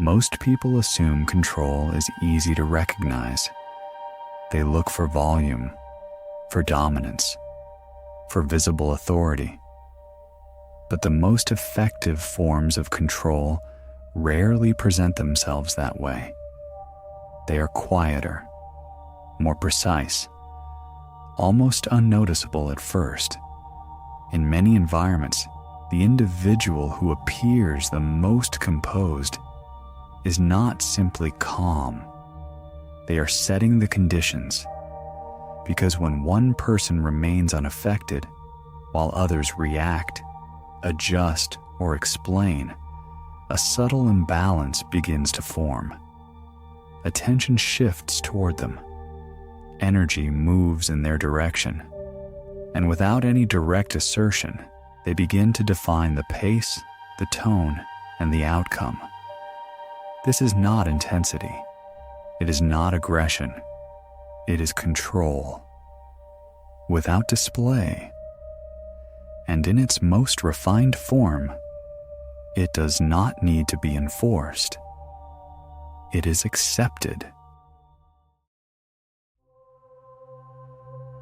Most people assume control is easy to recognize. They look for volume, for dominance, for visible authority. But the most effective forms of control rarely present themselves that way. They are quieter, more precise, almost unnoticeable at first. In many environments, the individual who appears the most composed is not simply calm. They are setting the conditions, because when one person remains unaffected while others react, adjust, or explain, a subtle imbalance begins to form. Attention shifts toward them. Energy moves in their direction. And without any direct assertion, they begin to define the pace, the tone, and the outcome. This is not intensity. It is not aggression. It is control. Without display, and in its most refined form, it does not need to be enforced. It is accepted.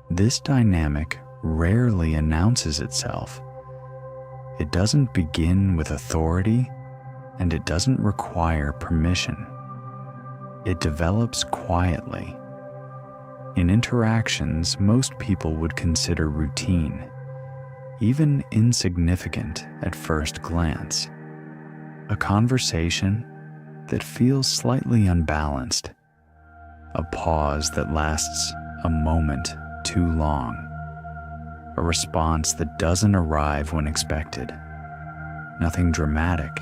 This dynamic rarely announces itself. It doesn't begin with authority, and it doesn't require permission. It develops quietly. In interactions most people would consider routine, even insignificant at first glance. A conversation that feels slightly unbalanced. A pause that lasts a moment too long. A response that doesn't arrive when expected. Nothing dramatic,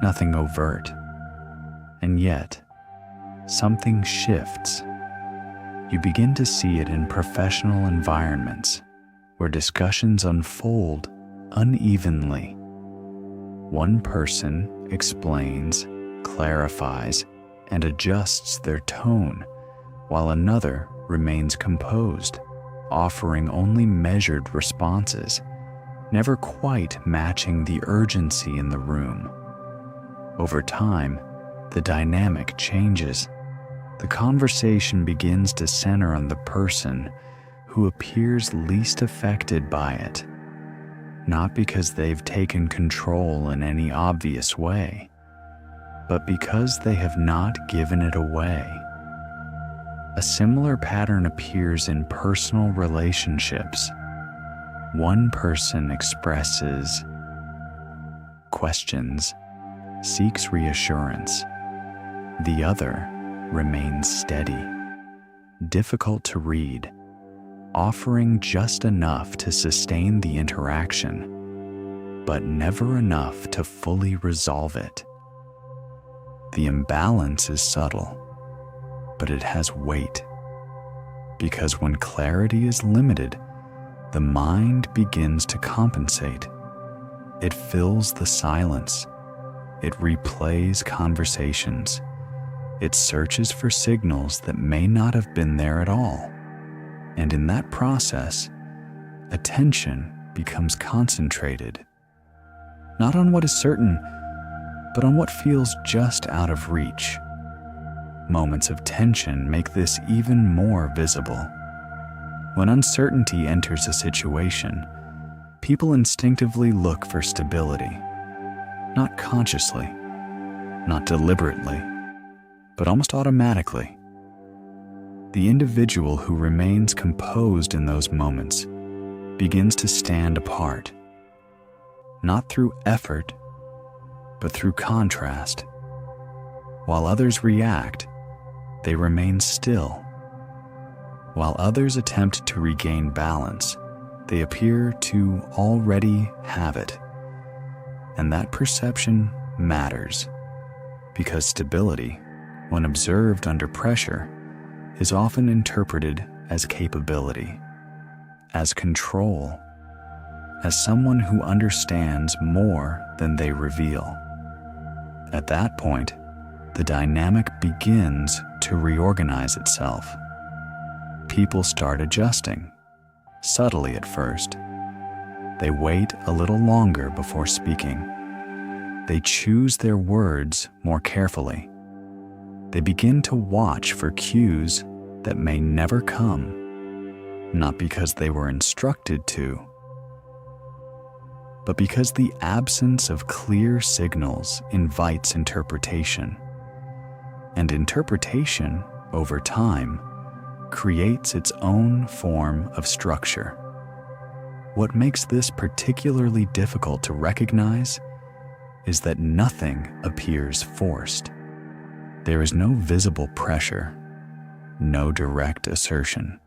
nothing overt. And yet, something shifts. You begin to see it in professional environments where discussions unfold unevenly. One person explains, clarifies, and adjusts their tone, while another remains composed, offering only measured responses, never quite matching the urgency in the room. Over time, the dynamic changes. The conversation begins to center on the person who appears least affected by it, not because they've taken control in any obvious way, but because they have not given it away. A similar pattern appears in personal relationships. One person expresses, questions, seeks reassurance. The other remains steady, difficult to read, offering just enough to sustain the interaction, but never enough to fully resolve it. The imbalance is subtle, but it has weight, because when clarity is limited, the mind begins to compensate. It fills the silence. It replays conversations. It searches for signals that may not have been there at all. And in that process, attention becomes concentrated, not on what is certain, but on what feels just out of reach. Moments of tension make this even more visible. When uncertainty enters a situation, people instinctively look for stability, not consciously, not deliberately, but almost automatically. The individual who remains composed in those moments begins to stand apart, not through effort, but through contrast. While others react, they remain still. While others attempt to regain balance, they appear to already have it. And that perception matters, because stability, when observed under pressure, is often interpreted as capability, as control, as someone who understands more than they reveal. At that point, the dynamic begins to reorganize itself. People start adjusting, subtly at first. They wait a little longer before speaking. They choose their words more carefully. They begin to watch for cues that may never come, not because they were instructed to, but because the absence of clear signals invites interpretation. And interpretation, over time, creates its own form of structure. What makes this particularly difficult to recognize is that nothing appears forced. There is no visible pressure, no direct assertion,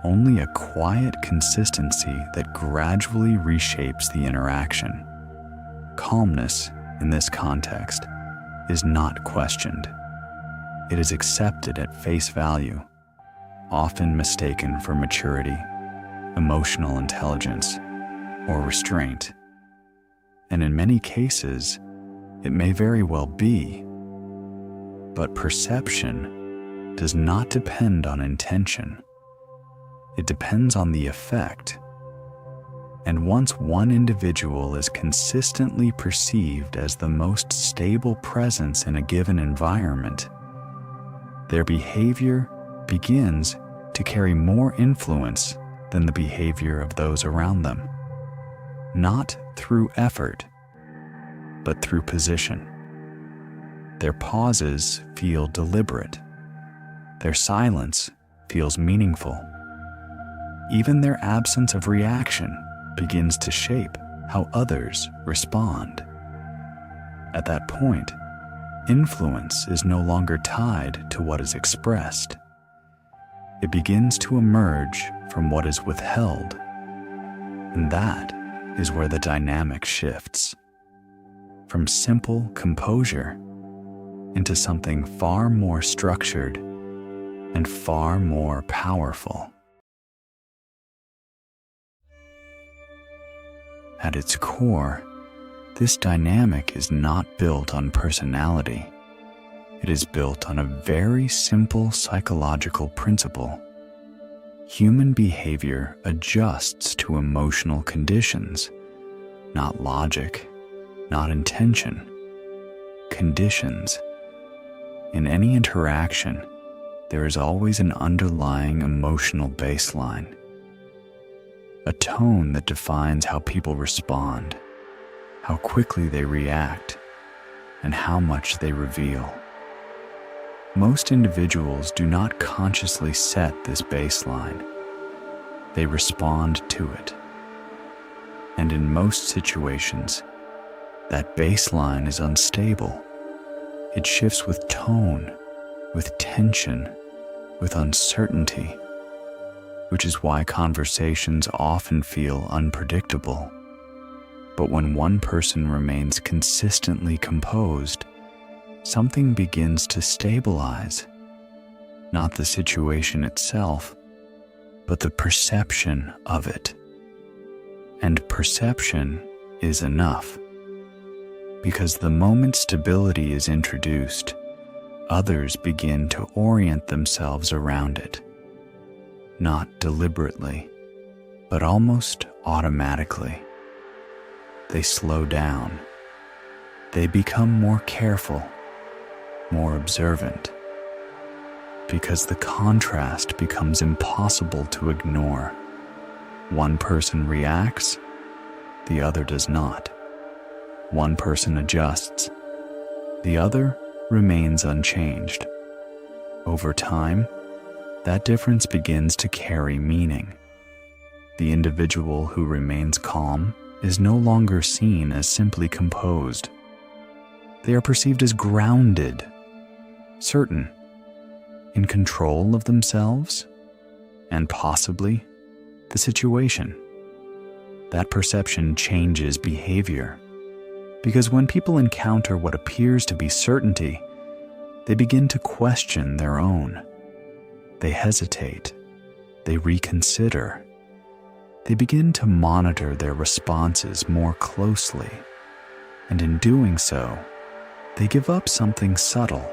only a quiet consistency that gradually reshapes the interaction. Calmness, in this context, is not questioned. It is accepted at face value, often mistaken for maturity, emotional intelligence, or restraint. And in many cases, it may very well be. But perception does not depend on intention. It depends on the effect. And once one individual is consistently perceived as the most stable presence in a given environment, their behavior begins to carry more influence than the behavior of those around them, not through effort, but through position. Their pauses feel deliberate. Their silence feels meaningful. Even their absence of reaction begins to shape how others respond. At that point, influence is no longer tied to what is expressed. It begins to emerge from what is withheld, and that is where the dynamic shifts. From simple composure into something far more structured and far more powerful. At its core, this dynamic is not built on personality. It is built on a very simple psychological principle. Human behavior adjusts to emotional conditions, not logic, not intention. Conditions. In any interaction, there is always an underlying emotional baseline, a tone that defines how people respond, how quickly they react, and how much they reveal. Most individuals do not consciously set this baseline. They respond to it. And in most situations, that baseline is unstable. It shifts with tone, with tension, with uncertainty, which is why conversations often feel unpredictable. But when one person remains consistently composed, something begins to stabilize. Not the situation itself, but the perception of it. And perception is enough. Because the moment stability is introduced, others begin to orient themselves around it. Not deliberately, but almost automatically. They slow down. They become more careful, more observant, because the contrast becomes impossible to ignore. One person reacts, the other does not. One person adjusts, the other remains unchanged. Over time, that difference begins to carry meaning. The individual who remains calm is no longer seen as simply composed. They are perceived as grounded, certain, in control of themselves, and possibly the situation. That perception changes behavior. Because when people encounter what appears to be certainty, they begin to question their own. They hesitate. They reconsider. They begin to monitor their responses more closely. And in doing so, they give up something subtle,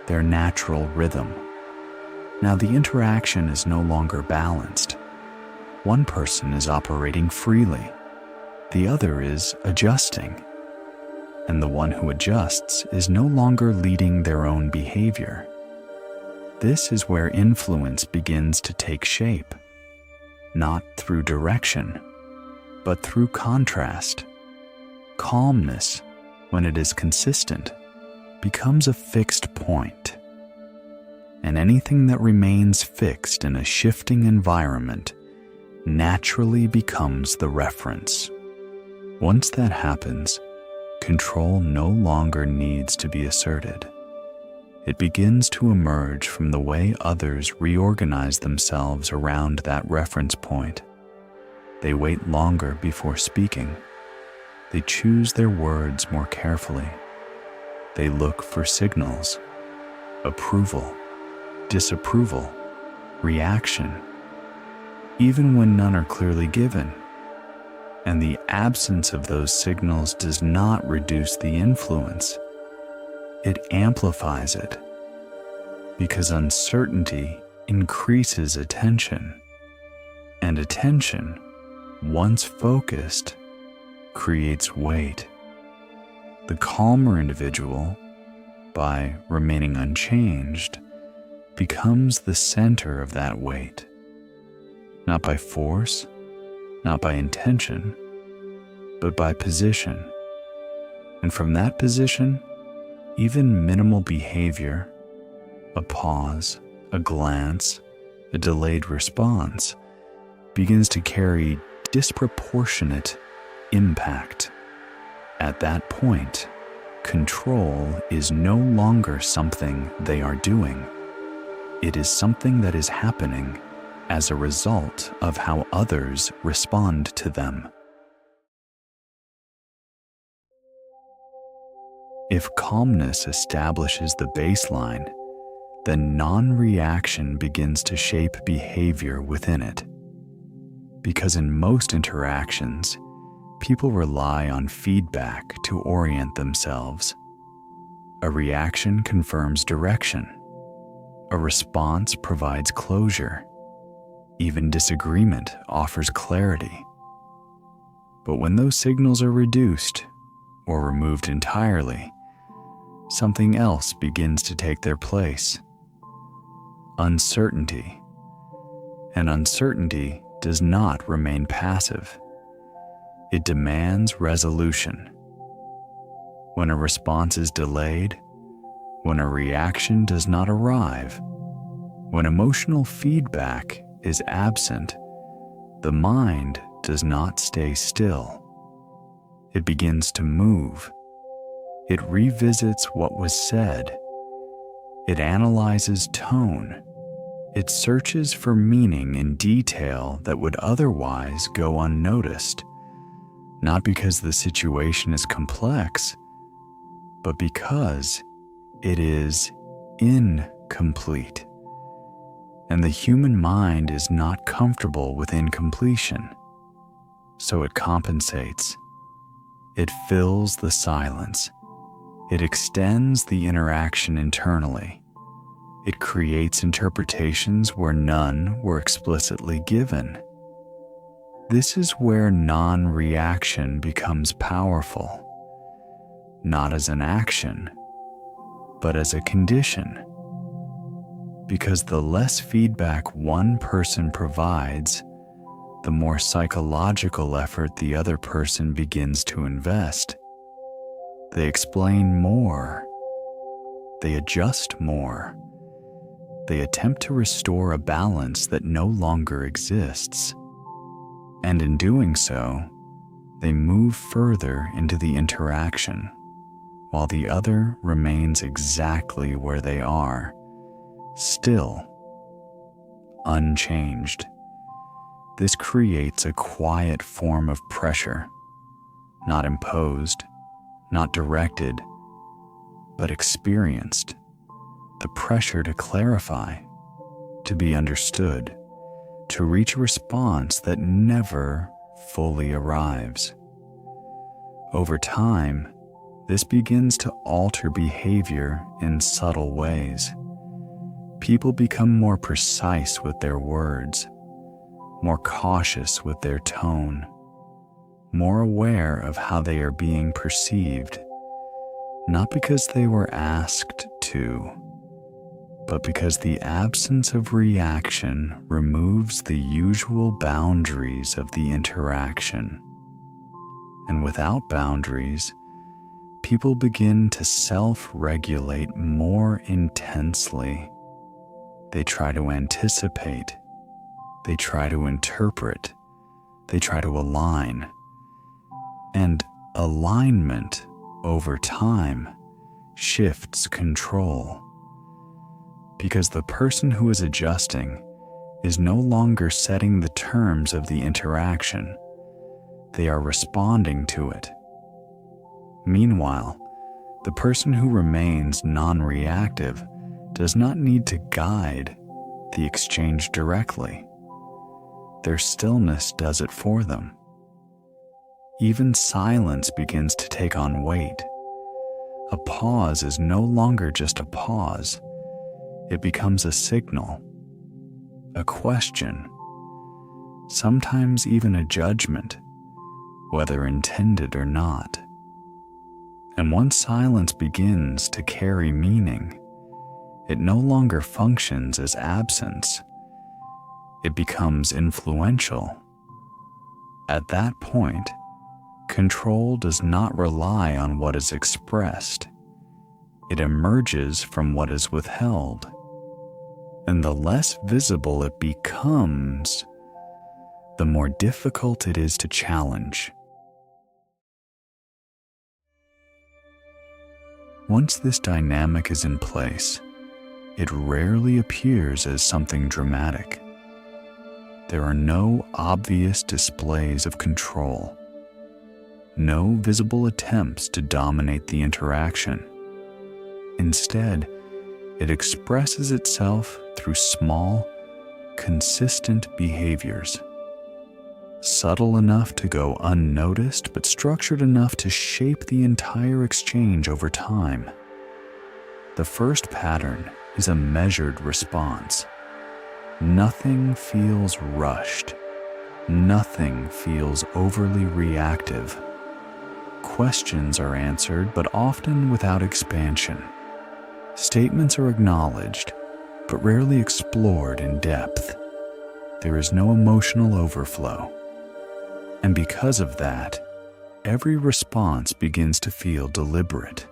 their natural rhythm. Now the interaction is no longer balanced. One person is operating freely. The other is adjusting. and the one who adjusts is no longer leading their own behavior. This is where influence begins to take shape, not through direction, but through contrast. Calmness, when it is consistent, becomes a fixed point, and anything that remains fixed in a shifting environment naturally becomes the reference. Once that happens, control no longer needs to be asserted. It begins to emerge from the way others reorganize themselves around that reference point. They wait longer before speaking. They choose their words more carefully. They look for signals, approval, disapproval, reaction, even when none are clearly given. And the absence of those signals does not reduce the influence. It amplifies it, because uncertainty increases attention, and attention, once focused, creates weight. The calmer individual, by remaining unchanged, becomes the center of that weight, not by force, not by intention, but by position. And from that position, even minimal behavior, a pause, a glance, a delayed response, begins to carry disproportionate impact. At that point, control is no longer something they are doing. It is something that is happening as a result of how others respond to them. If calmness establishes the baseline, then non-reaction begins to shape behavior within it. Because in most interactions, people rely on feedback to orient themselves. A reaction confirms direction. A response provides closure. Even disagreement offers clarity. But when those signals are reduced or removed entirely, something else begins to take their place. Uncertainty. And uncertainty does not remain passive. It demands resolution. When a response is delayed, when a reaction does not arrive, when emotional feedback is absent, the mind does not stay still. It begins to move. It revisits what was said. It analyzes tone. It searches for meaning in detail that would otherwise go unnoticed, not because the situation is complex, but because it is incomplete. And the human mind is not comfortable with incompletion, so it compensates. It fills the silence. It extends the interaction internally. It creates interpretations where none were explicitly given. This is where non-reaction becomes powerful, not as an action, but as a condition. Because the less feedback one person provides, the more psychological effort the other person begins to invest. They explain more. They adjust more. They attempt to restore a balance that no longer exists. And in doing so, they move further into the interaction, while the other remains exactly where they are, still, unchanged. This creates a quiet form of pressure, not imposed, not directed, but experienced. The pressure to clarify, to be understood, to reach a response that never fully arrives. Over time, this begins to alter behavior in subtle ways. People become more precise with their words, more cautious with their tone, more aware of how they are being perceived. not because they were asked to, but because the absence of reaction removes the usual boundaries of the interaction. And without boundaries, people begin to self-regulate more intensely. They try to anticipate, they try to interpret, they try to align. And alignment, over time, shifts control. Because the person who is adjusting is no longer setting the terms of the interaction. They are responding to it. Meanwhile, the person who remains non-reactive does not need to guide the exchange directly. Their stillness does it for them. Even silence begins to take on weight. A pause is no longer just a pause. It becomes a signal, a question, sometimes even a judgment, whether intended or not. And once silence begins to carry meaning, it no longer functions as absence. It becomes influential. At that point, control does not rely on what is expressed. It emerges from what is withheld. And the less visible it becomes, the more difficult it is to challenge. Once this dynamic is in place, it rarely appears as something dramatic. There are no obvious displays of control, no visible attempts to dominate the interaction. Instead, it expresses itself through small, consistent behaviors, subtle enough to go unnoticed, but structured enough to shape the entire exchange over time. The first pattern is a measured response. Nothing feels rushed. Nothing feels overly reactive. Questions are answered, but often without expansion. Statements are acknowledged, but rarely explored in depth. There is no emotional overflow. And because of that, every response begins to feel deliberate,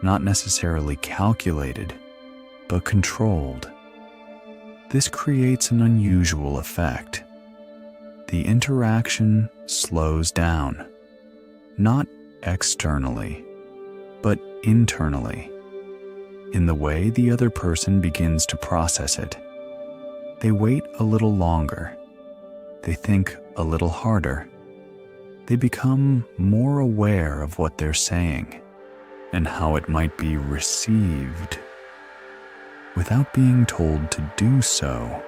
not necessarily calculated, but controlled. This creates an unusual effect. The interaction slows down, not externally, but internally, in the way the other person begins to process it. They wait a little longer. They think a little harder. They become more aware of what they're saying and how it might be received. Without being told to do so,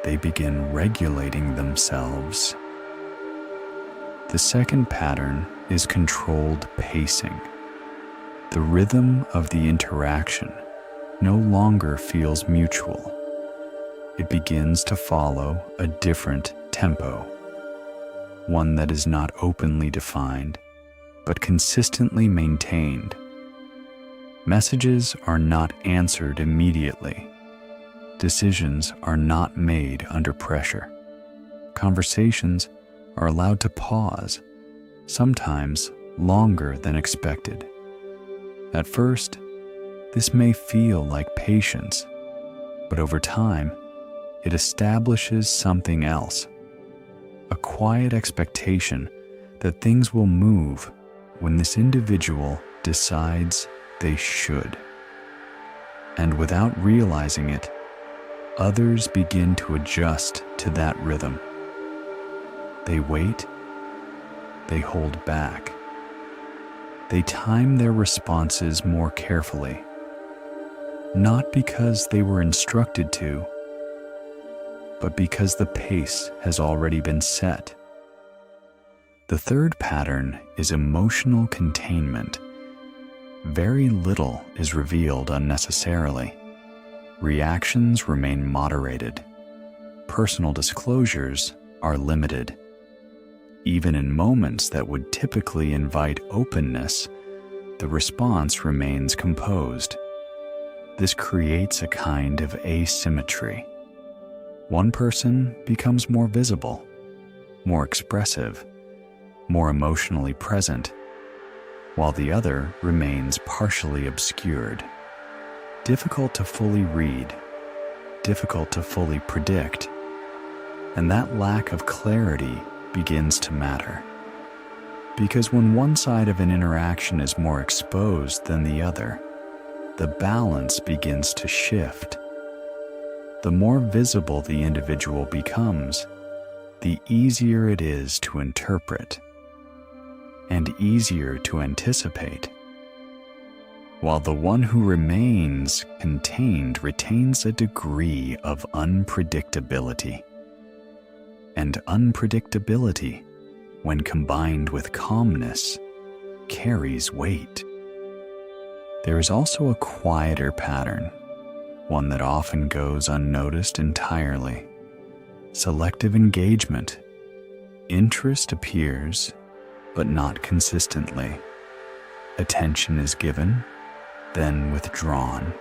they begin regulating themselves. The second pattern is controlled pacing. The rhythm of the interaction no longer feels mutual. It begins to follow a different tempo, one that is not openly defined, but consistently maintained. Messages are not answered immediately. Decisions are not made under pressure. Conversations are allowed to pause, sometimes longer than expected. At first, this may feel like patience, but over time, it establishes something else, a quiet expectation that things will move when this individual decides they should. And without realizing it, others begin to adjust to that rhythm. They wait, they hold back. They time their responses more carefully, not because they were instructed to, but because the pace has already been set. The third pattern is emotional containment. Very little is revealed unnecessarily. Reactions remain moderated. Personal disclosures are limited. Even in moments that would typically invite openness, the response remains composed. This creates a kind of asymmetry. One person becomes more visible, more expressive, more emotionally present, while the other remains partially obscured. Difficult to fully read, difficult to fully predict, and that lack of clarity begins to matter. Because when one side of an interaction is more exposed than the other, the balance begins to shift. The more visible the individual becomes, the easier it is to interpret and easier to anticipate, while the one who remains contained retains a degree of unpredictability. And unpredictability, when combined with calmness, carries weight. There is also a quieter pattern, one that often goes unnoticed entirely. Selective engagement. Interest appears, but not consistently. Attention is given, then withdrawn.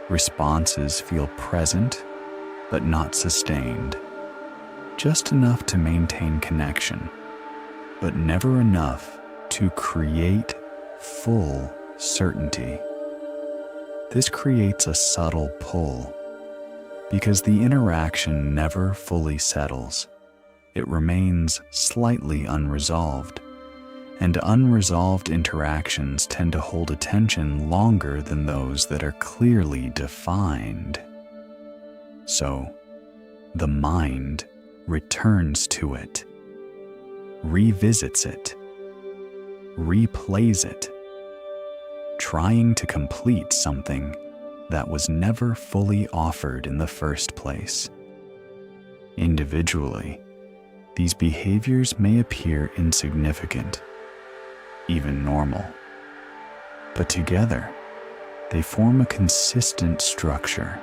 Responses feel present, but not sustained. Just enough to maintain connection, but never enough to create full certainty. This creates a subtle pull, because the interaction never fully settles. It remains slightly unresolved, and unresolved interactions tend to hold attention longer than those that are clearly defined. So, the mind returns to it, revisits it, replays it, trying to complete something that was never fully offered in the first place. Individually, these behaviors may appear insignificant, even normal, but together, they form a consistent structure,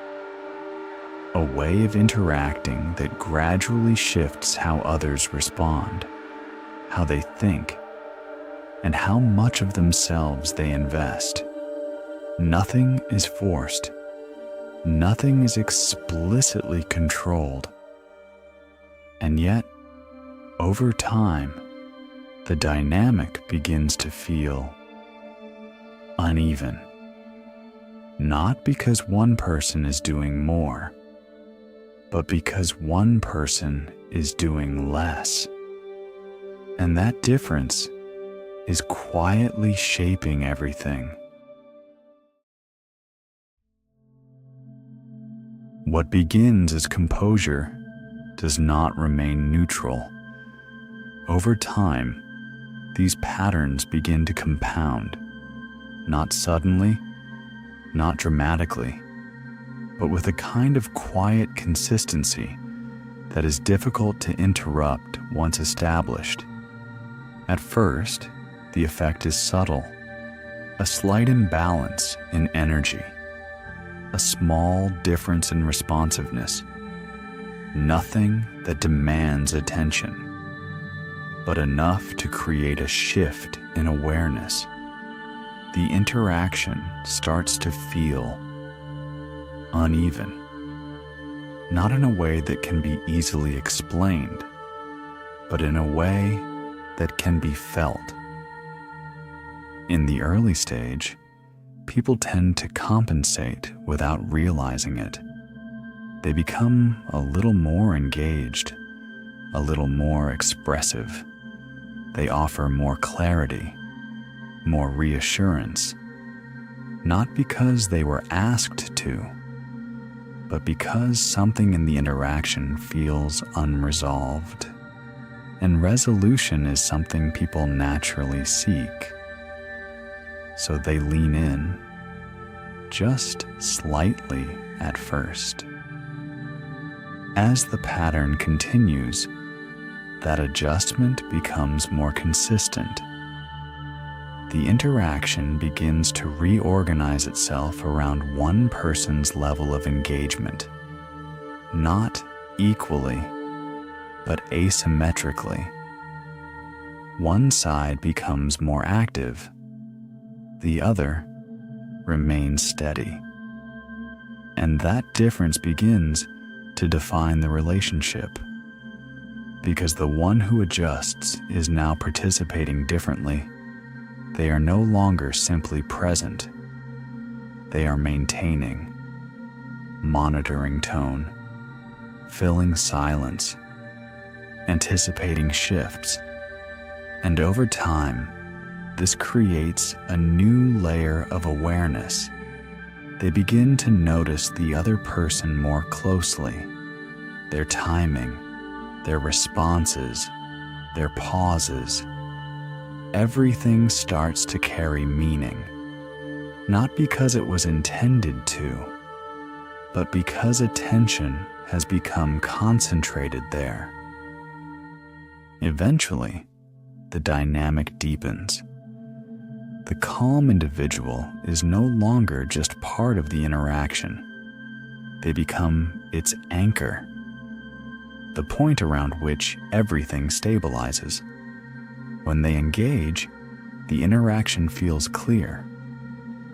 a way of interacting that gradually shifts how others respond, how they think, and how much of themselves they invest. Nothing is forced. Nothing is explicitly controlled. And yet, over time, the dynamic begins to feel uneven. Not because one person is doing more, but because one person is doing less. And that difference is quietly shaping everything. What begins as composure does not remain neutral. Over time, these patterns begin to compound, not suddenly, not dramatically, but with a kind of quiet consistency that is difficult to interrupt once established. At first, the effect is subtle, a slight imbalance in energy, a small difference in responsiveness, nothing that demands attention, but enough to create a shift in awareness. The interaction starts to feel uneven, not in a way that can be easily explained, but in a way that can be felt. In the early stage, people tend to compensate without realizing it. They become a little more engaged, a little more expressive. They offer more clarity, more reassurance, not because they were asked to, but because something in the interaction feels unresolved. And resolution is something people naturally seek. So they lean in, just slightly at first. As the pattern continues, that adjustment becomes more consistent. The interaction begins to reorganize itself around one person's level of engagement, not equally, but asymmetrically. One side becomes more active, The other remains steady. And that difference begins to define the relationship, because the one who adjusts is now participating differently. They are no longer simply present. They are maintaining, monitoring tone, filling silence, anticipating shifts. And over time, this creates a new layer of awareness. They begin to notice the other person more closely, their timing, their responses, their pauses. Everything starts to carry meaning, not because it was intended to, but because attention has become concentrated there. Eventually, the dynamic deepens. The calm individual is no longer just part of the interaction. They become its anchor, the point around which everything stabilizes. When they engage, the interaction feels clear.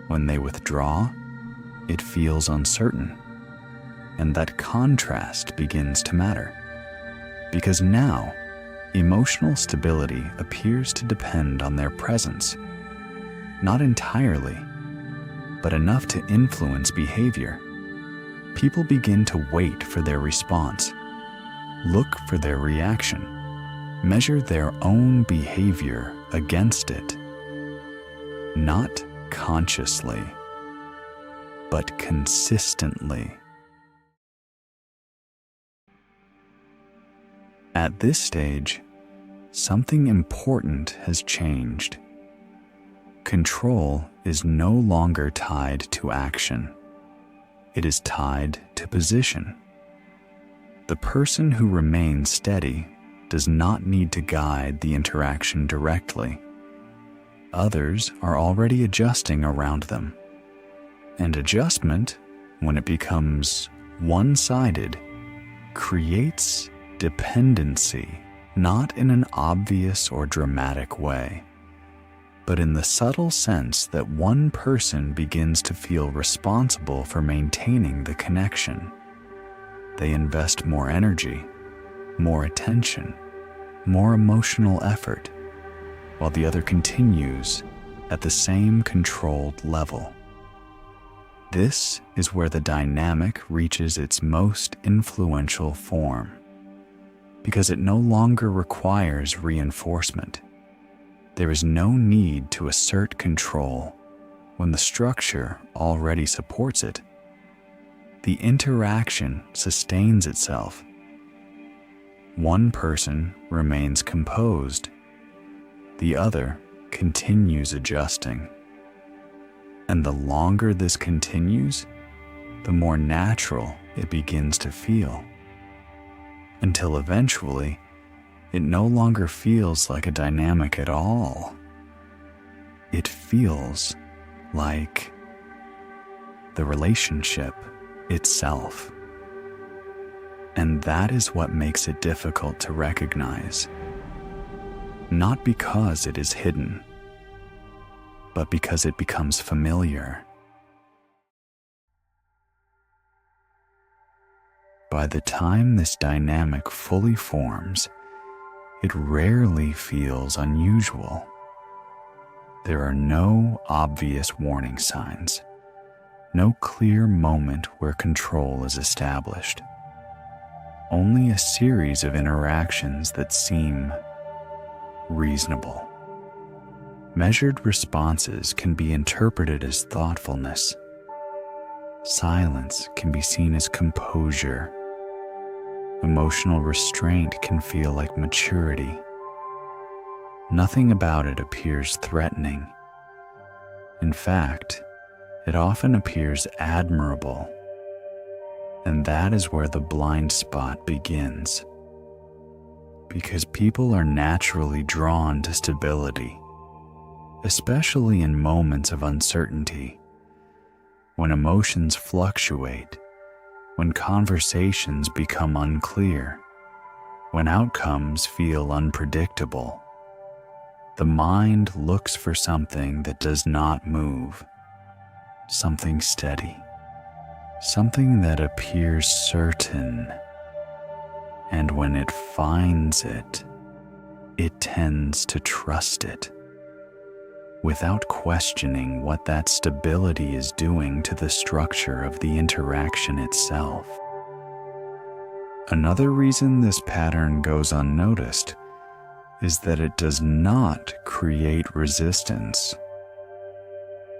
When they withdraw, it feels uncertain. And that contrast begins to matter. Because now, emotional stability appears to depend on their presence. Not entirely, but enough to influence behavior. People begin to wait for their response, look for their reaction, measure their own behavior against it. Not consciously, but consistently. At this stage, something important has changed. Control is no longer tied to action. It is tied to position. The person who remains steady does not need to guide the interaction directly. Others are already adjusting around them. And adjustment, when it becomes one-sided, creates dependency, not in an obvious or dramatic way, but in the subtle sense that one person begins to feel responsible for maintaining the connection. They invest more energy, more attention, more emotional effort, while the other continues at the same controlled level. This is where the dynamic reaches its most influential form, because it no longer requires reinforcement. There is no need to assert control when the structure already supports it. The interaction sustains itself. One person remains composed. The other continues adjusting. And the longer this continues, the more natural it begins to feel. Until eventually, it no longer feels like a dynamic at all. It feels like the relationship itself. And that is what makes it difficult to recognize. Not because it is hidden, but because it becomes familiar. By the time this dynamic fully forms, it rarely feels unusual. There are no obvious warning signs, no clear moment where control is established. Only a series of interactions that seem reasonable. Measured responses can be interpreted as thoughtfulness. Silence can be seen as composure. Emotional restraint can feel like maturity. Nothing about it appears threatening. In fact, it often appears admirable. And that is where the blind spot begins. Because people are naturally drawn to stability, especially in moments of uncertainty, when emotions fluctuate, when conversations become unclear, when outcomes feel unpredictable. The mind looks for something that does not move, something steady, something that appears certain. And when it finds it, it tends to trust it, without questioning what that stability is doing to the structure of the interaction itself. Another reason this pattern goes unnoticed is that it does not create resistance.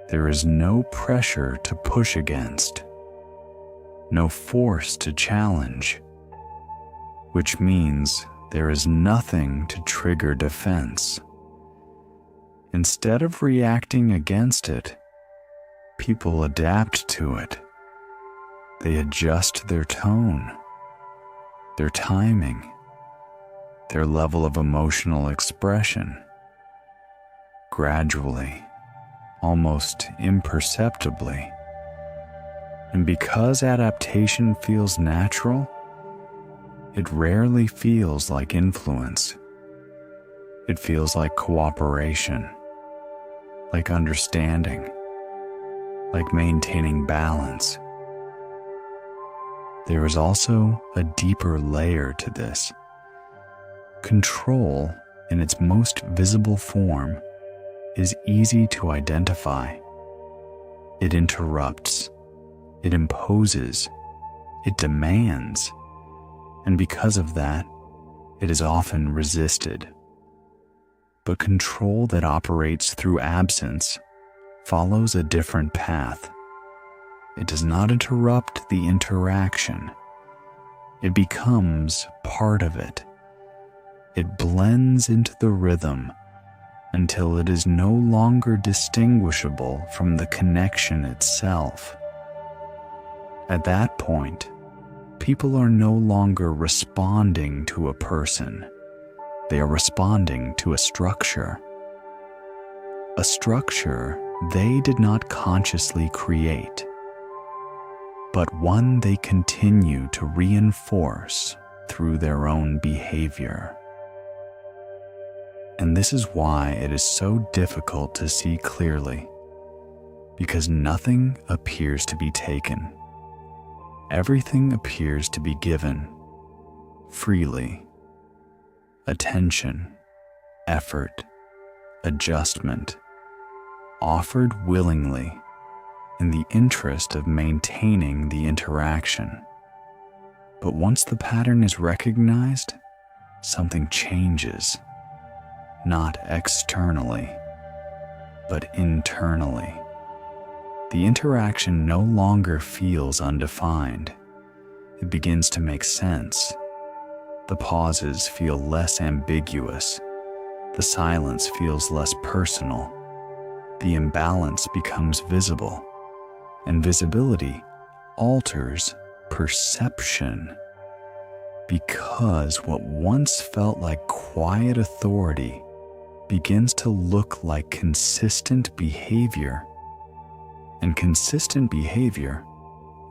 There is no pressure to push against, no force to challenge, which means there is nothing to trigger defense. Instead of reacting against it, people adapt to it. They adjust their tone, their timing, their level of emotional expression. Gradually, almost imperceptibly. And because adaptation feels natural, it rarely feels like influence. It feels like cooperation, like understanding, like maintaining balance. There is also a deeper layer to this. Control, in its most visible form, is easy to identify. It interrupts, it imposes, it demands, and because of that, it is often resisted. But control that operates through absence follows a different path. It does not interrupt the interaction. It becomes part of it. It blends into the rhythm until it is no longer distinguishable from the connection itself. At that point, people are no longer responding to a person. They are responding to a structure they did not consciously create, but one they continue to reinforce through their own behavior. And this is why it is so difficult to see clearly, because nothing appears to be taken. Everything appears to be given freely. Attention, effort, adjustment, offered willingly in the interest of maintaining the interaction. But once the pattern is recognized, something changes. Not externally, but internally. The interaction no longer feels undefined. It begins to make sense. The pauses feel less ambiguous. The silence feels less personal. The imbalance becomes visible, and visibility alters perception. Because what once felt like quiet authority begins to look like consistent behavior. And consistent behavior,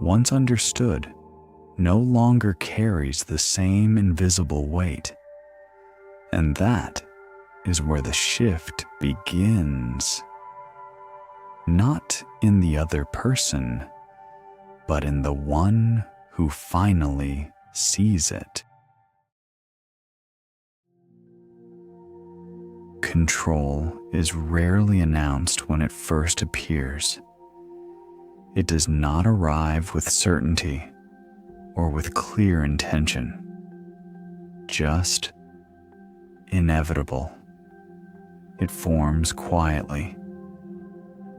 once understood, no longer carries the same invisible weight. And that is where the shift begins. Not in the other person, but in the one who finally sees it. Control is rarely announced when it first appears. It does not arrive with certainty or with clear intention, just inevitable. It forms quietly,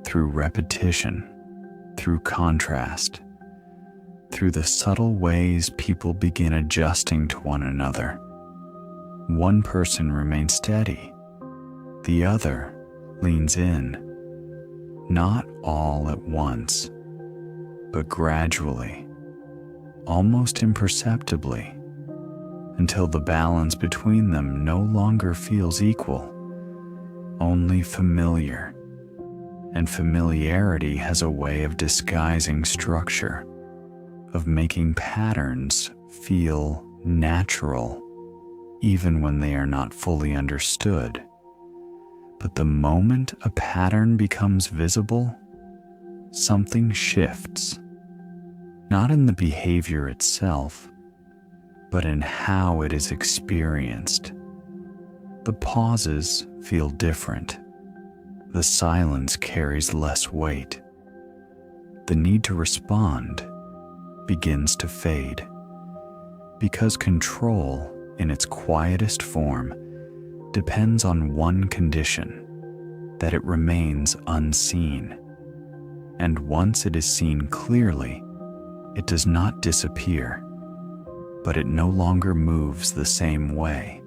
through repetition, through contrast, through the subtle ways people begin adjusting to one another. One person remains steady, the other leans in, not all at once, but gradually, almost imperceptibly, until the balance between them no longer feels equal, only familiar. And familiarity has a way of disguising structure, of making patterns feel natural, even when they are not fully understood. But the moment a pattern becomes visible, something shifts, not in the behavior itself, but in how it is experienced. The pauses feel different. The silence carries less weight. The need to respond begins to fade, because control, in its quietest form, depends on one condition: that it remains unseen. And once it is seen clearly, it does not disappear, but it no longer moves the same way.